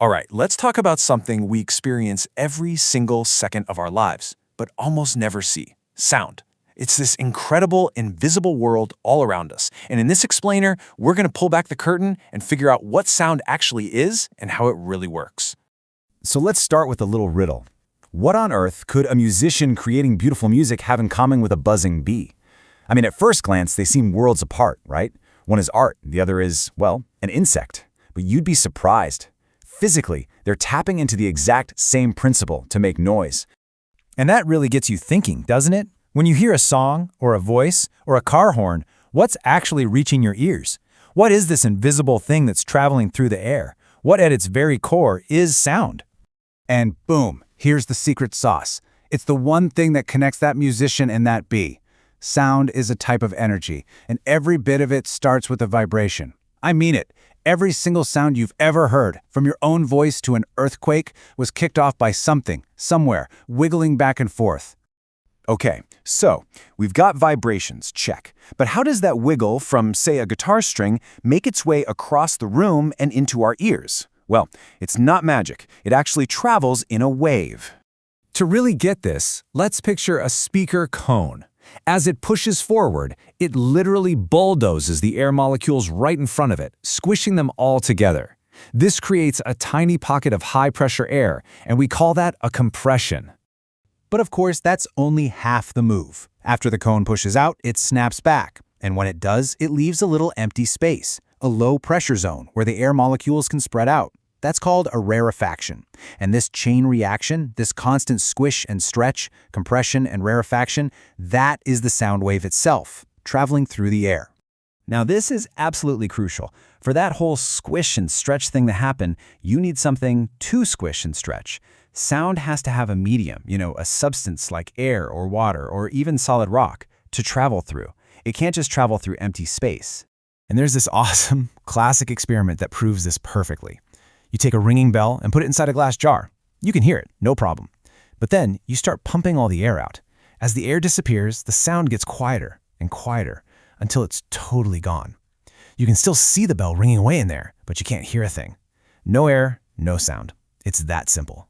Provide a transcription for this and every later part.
All right, let's talk about something we experience every single second of our lives, but almost never see: sound. It's this incredible, invisible world all around us. And in this explainer, we're going to pull back the curtain and figure out what sound actually is and how it really works. So let's start with a little riddle. What on earth could a musician creating beautiful music have in common with a buzzing bee? I mean, at first glance, they seem worlds apart, right? One is art, the other is, well, an insect. But you'd be surprised. Physically, they're tapping into the exact same principle to make noise. And that really gets you thinking, doesn't it? When you hear a song, or a voice, or a car horn, what's actually reaching your ears? What is this invisible thing that's traveling through the air? What at its very core is sound? And boom, here's the secret sauce. It's the one thing that connects that musician and that bee. Sound is a type of energy, and every bit of it starts with a vibration. I mean it. Every single sound you've ever heard, from your own voice to an earthquake, was kicked off by something, somewhere, wiggling back and forth. Okay, so we've got vibrations, check. But how does that wiggle from, say, a guitar string make its way across the room and into our ears? Well, it's not magic. It actually travels in a wave. To really get this, let's picture a speaker cone. As it pushes forward, it literally bulldozes the air molecules right in front of it, squishing them all together. This creates a tiny pocket of high-pressure air, and we call that a compression. But of course, that's only half the move. After the cone pushes out, it snaps back. And when it does, it leaves a little empty space, a low-pressure zone where the air molecules can spread out. That's called a rarefaction. And this chain reaction, this constant squish and stretch, compression and rarefaction, that is the sound wave itself, traveling through the air. Now this is absolutely crucial. For that whole squish and stretch thing to happen, you need something to squish and stretch. Sound has to have a medium, a substance like air or water or even solid rock, to travel through. It can't just travel through empty space. And there's this awesome, classic experiment that proves this perfectly. You take a ringing bell and put it inside a glass jar. You can hear it, no problem. But then you start pumping all the air out. As the air disappears, the sound gets quieter and quieter until it's totally gone. You can still see the bell ringing away in there, but you can't hear a thing. No air, no sound. It's that simple.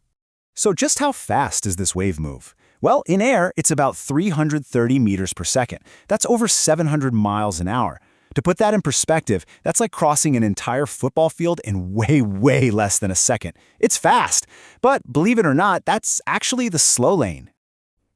So just how fast does this wave move? Well, in air, it's about 330 meters per second. That's over 700 miles an hour. To put that in perspective, that's like crossing an entire football field in way less than a second. It's fast, but believe it or not, that's actually the slow lane.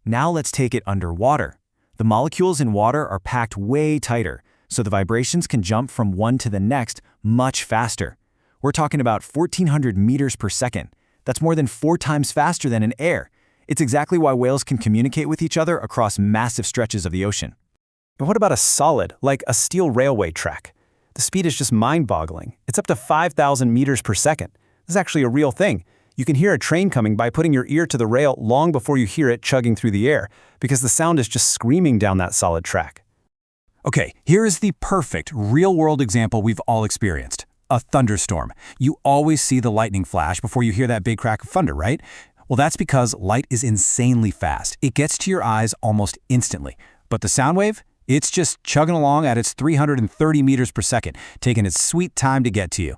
Now let's take it underwater. The molecules in water are packed way tighter, so the vibrations can jump from one to the next much faster. We're talking about 1,400 meters per second. That's more than 4 times faster than in air. It's exactly why whales can communicate with each other across massive stretches of the ocean. And what about a solid, like a steel railway track? The speed is just mind-boggling. It's up to 5,000 meters per second. This is actually a real thing. You can hear a train coming by putting your ear to the rail long before you hear it chugging through the air, because the sound is just screaming down that solid track. Okay, here is the perfect, real-world example we've all experienced. A thunderstorm. You always see the lightning flash before you hear that big crack of thunder, right? Well, that's because light is insanely fast. It gets to your eyes almost instantly. But the sound wave? It's just chugging along at its 330 meters per second, taking its sweet time to get to you.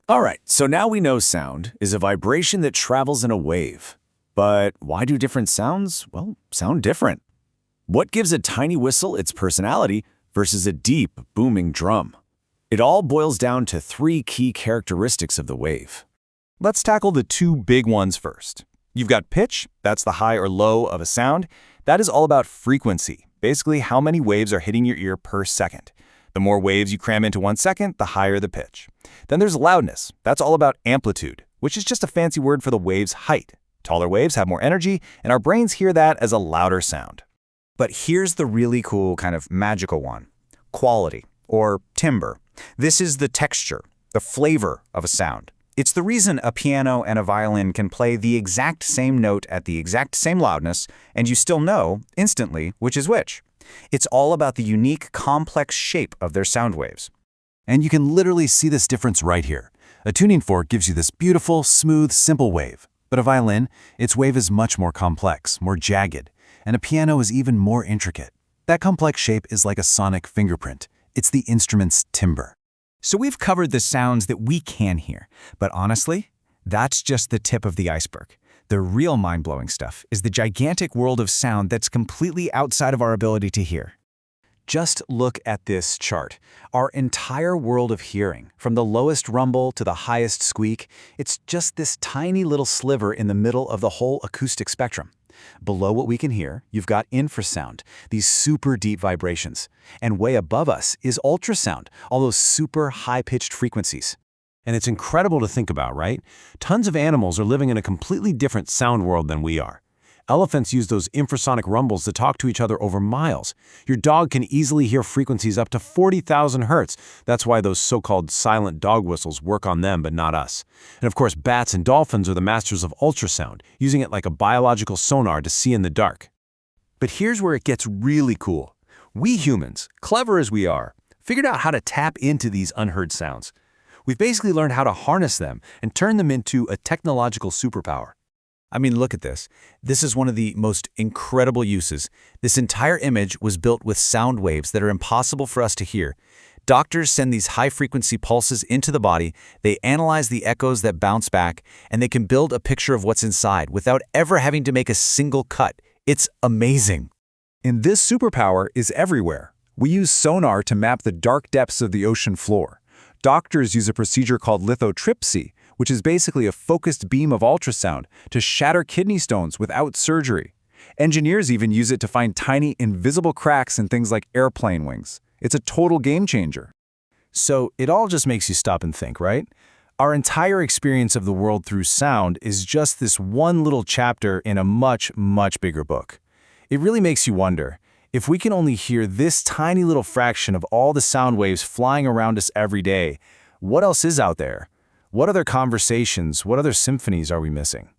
All right, so now we know sound is a vibration that travels in a wave. But why do different sounds, sound different? What gives a tiny whistle its personality versus a deep, booming drum? It all boils down to 3 key characteristics of the wave. Let's tackle the 2 big ones first. You've got pitch, that's the high or low of a sound. That is all about frequency, basically how many waves are hitting your ear per second. The more waves you cram into 1 second, the higher the pitch. Then there's loudness. That's all about amplitude, which is just a fancy word for the wave's height. Taller waves have more energy, and our brains hear that as a louder sound. But here's the really cool kind of magical one: quality, or timbre. This is the texture, the flavor of a sound. It's the reason a piano and a violin can play the exact same note at the exact same loudness, and you still know, instantly, which is which. It's all about the unique, complex shape of their sound waves. And you can literally see this difference right here. A tuning fork gives you this beautiful, smooth, simple wave. But a violin, its wave is much more complex, more jagged. And a piano is even more intricate. That complex shape is like a sonic fingerprint. It's the instrument's timbre. So we've covered the sounds that we can hear, but honestly, That's just the tip of the iceberg. The real mind-blowing stuff is the gigantic world of sound that's completely outside of our ability to hear. Just look at this chart. Our entire world of hearing, from the lowest rumble to the highest squeak, it's just this tiny little sliver in the middle of the whole acoustic spectrum. Below what we can hear, you've got infrasound, these super deep vibrations. And way above us is ultrasound, all those super high-pitched frequencies. And it's incredible to think about, right? Tons of animals are living in a completely different sound world than we are. Elephants use those infrasonic rumbles to talk to each other over miles. Your dog can easily hear frequencies up to 40,000 hertz. That's why those so-called silent dog whistles work on them but not us. And of course, bats and dolphins are the masters of ultrasound, using it like a biological sonar to see in the dark. But here's where it gets really cool. We humans, clever as we are, figured out how to tap into these unheard sounds. We've basically learned how to harness them and turn them into a technological superpower. I mean, look at this. This is one of the most incredible uses. This entire image was built with sound waves that are impossible for us to hear. Doctors send these high-frequency pulses into the body, they analyze the echoes that bounce back, and they can build a picture of what's inside without ever having to make a single cut. It's amazing. And this superpower is everywhere. We use sonar to map the dark depths of the ocean floor. Doctors use a procedure called lithotripsy, which is basically a focused beam of ultrasound to shatter kidney stones without surgery. Engineers even use it to find tiny, invisible cracks in things like airplane wings. It's a total game changer. So it all just makes you stop and think, right? Our entire experience of the world through sound is just this one little chapter in a much, much bigger book. It really makes you wonder, if we can only hear this tiny little fraction of all the sound waves flying around us every day, what else is out there? What other conversations, what other symphonies are we missing?